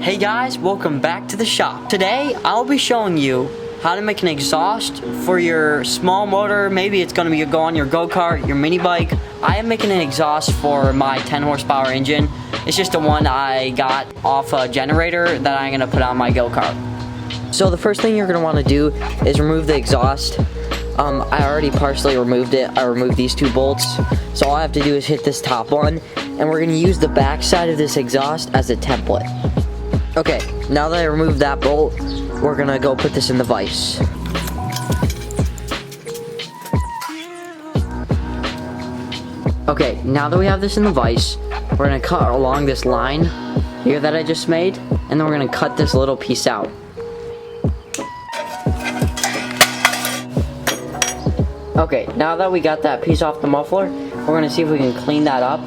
Hey guys, welcome back to the shop. Today, I'll be showing you how to make an exhaust for your small motor. Maybe it's gonna go on your go-kart, your mini bike. I am making an exhaust for my 10 horsepower engine. It's just the one I got off a generator that I'm gonna put on my go-kart. So the first thing you're gonna wanna do is remove the exhaust. I already partially removed it. I removed these two bolts. So all I have to do is hit this top one, and we're gonna use the back side of this exhaust as a template. Okay, now that I removed that bolt, we're gonna go put this in the vise. Okay, now that we have this in the vise, we're gonna cut along this line here that I just made, and then we're gonna cut this little piece out. Okay, now that we got that piece off the muffler, we're gonna see if we can clean that up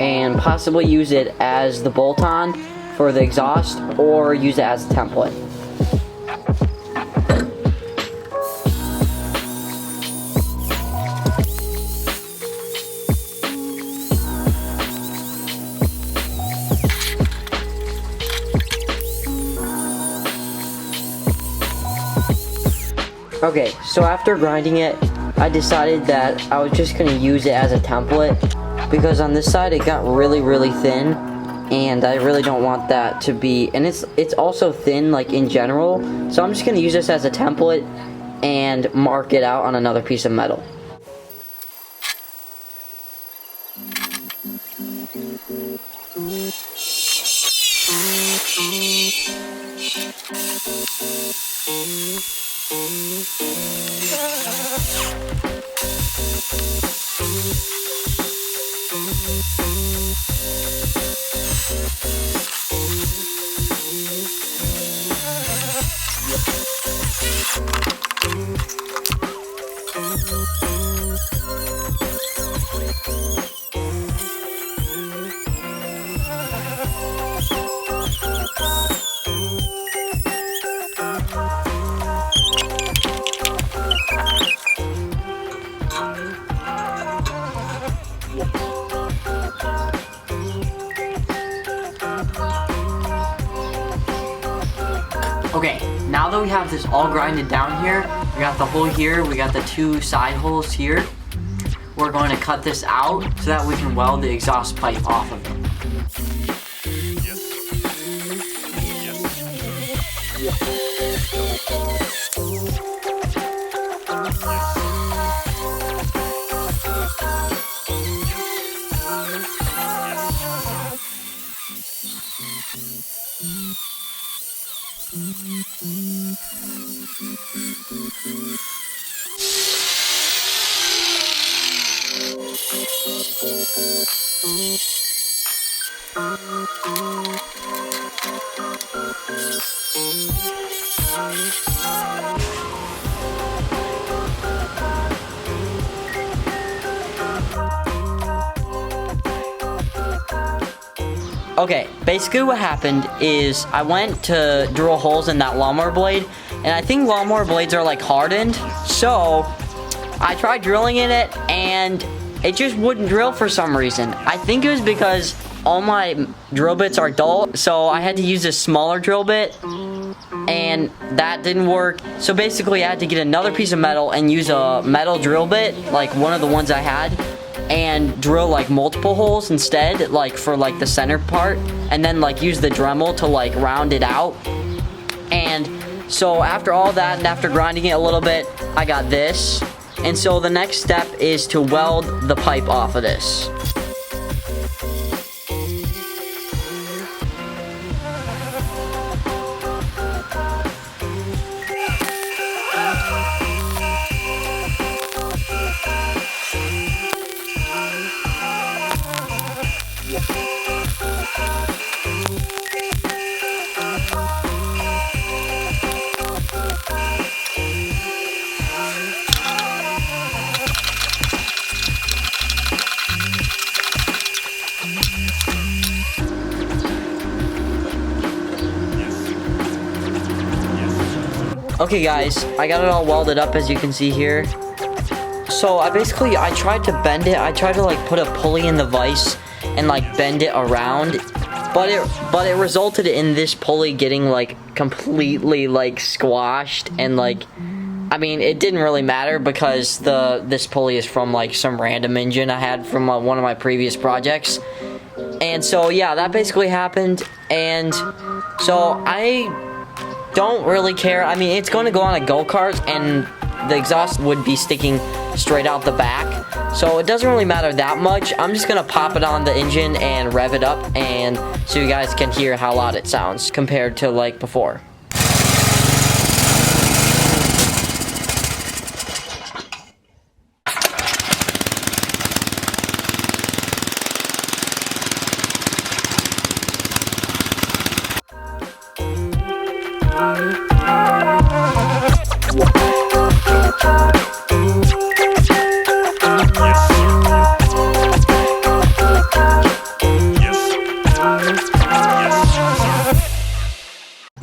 and possibly use it as the bolt-on for the exhaust, or use it as a template. Okay, so after grinding it, I decided that I was just gonna use it as a template because on this side it got really thin, and I really don't want that to be, and it's also thin like in general, so I'm just gonna use this as a template and mark it out on another piece of metal. Okay, now that we have this all grinded down here, we got the hole here, we got the two side holes here. We're going to cut this out so that we can weld the exhaust pipe off of it. Okay, basically what happened is I went to drill holes in that lawnmower blade, and I think lawnmower blades are like hardened, so I tried drilling in it and it just wouldn't drill for some reason. I think it was because all my drill bits are dull, so I had to use a smaller drill bit, and that didn't work. So basically I had to get another piece of metal and use a metal drill bit, like one of the ones I had, and drill like multiple holes instead, like for like the center part, and then like use the Dremel to like round it out. And so after all that and after grinding it a little bit, I got this. And so the next step is to weld the pipe off of this. Okay guys, I got it all welded up as you can see here. So I tried to bend it. I tried to like put a pulley in the vise and like bend it around, but it resulted in this pulley getting like completely like squashed, and like, I mean, it didn't really matter because this pulley is from like some random engine I had from one of my previous projects. And so yeah, that basically happened, and so I don't really care. I mean, it's going to go on a go-kart, and the exhaust would be sticking straight out the back, so it doesn't really matter that much. I'm just gonna pop it on the engine and rev it up, and so you guys can hear how loud it sounds compared to like before.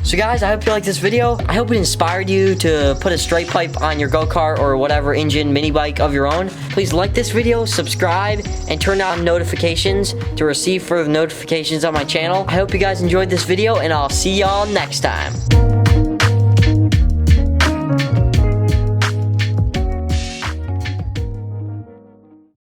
So guys, I hope you liked this video. I hope it inspired you to put a straight pipe on your go-kart or whatever engine mini bike of your own. Please like this video, subscribe, and turn on notifications to receive further notifications on my channel. I hope you guys enjoyed this video, and I'll see y'all next time.